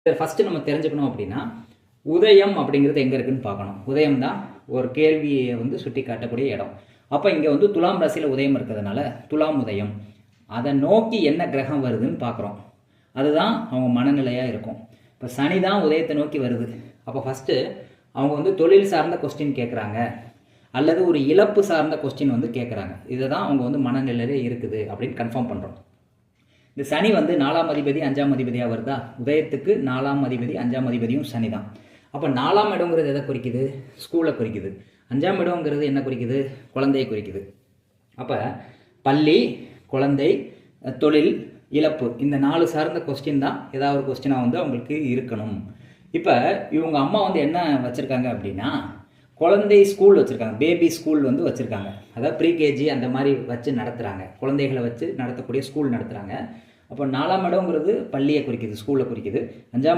First நம்ம தெரிஞ்சுக்கணும் அப்படின்னா உதயம் அப்படிங்கிறது எங்கே இருக்குதுன்னு பார்க்கணும். உதயம் தான் ஒரு கேள்வியை வந்து சுட்டி காட்டக்கூடிய இடம். அப்போ இங்கே வந்து துலாம் ராசியில் உதயம் இருக்கிறதுனால துலாம் உதயம், அதை நோக்கி என்ன கிரகம் வருதுன்னு பார்க்குறோம். அதுதான் அவங்க மனநிலையாக இருக்கும். இப்போ சனி தான் உதயத்தை நோக்கி வருது. அப்போ ஃபஸ்ட்டு அவங்க வந்து தொழில் சார்ந்த கொஸ்டின் கேட்குறாங்க அல்லது ஒரு இழப்பு சார்ந்த கொஸ்டின் வந்து கேட்குறாங்க. இதை தான் அவங்க வந்து மனநிலையிலே இருக்குது அப்படின்னு கன்ஃபார்ம் பண்ணுறோம். இந்த சனி வந்து 4ஆம் அதிபதி 5ஆம் அதிபதியாக வருதா? உதயத்துக்கு 4ஆம் அதிபதி 5ஆம் அதிபதியும் சனி தான். அப்போ 4ஆம் இடங்கிறது எதை குறிக்குது? ஸ்கூலை குறிக்குது. 5ஆம் இடங்கிறது என்ன குறிக்குது? குழந்தையை குறிக்குது. அப்போ பள்ளி, குழந்தை, தொழில், இழப்பு, இந்த 4 சார்ந்த கொஸ்டின் தான் ஏதாவது ஒரு கொஸ்டினாக வந்து அவங்களுக்கு இருக்கணும். இப்போ இவங்க அம்மா வந்து என்ன வச்சுருக்காங்க அப்படின்னா, குழந்தை ஸ்கூல் வச்சுருக்காங்க. பேபி ஸ்கூல் வந்து வச்சுருக்காங்க. அதாவது ப்ரீகேஜி அந்த மாதிரி வச்சு நடத்துகிறாங்க. குழந்தைகளை வச்சு நடத்தக்கூடிய ஸ்கூல் நடத்துகிறாங்க. அப்போ 4ஆம் இடங்கிறது பள்ளியை குறிக்குது, ஸ்கூலை குறிக்குது. 5ஆம்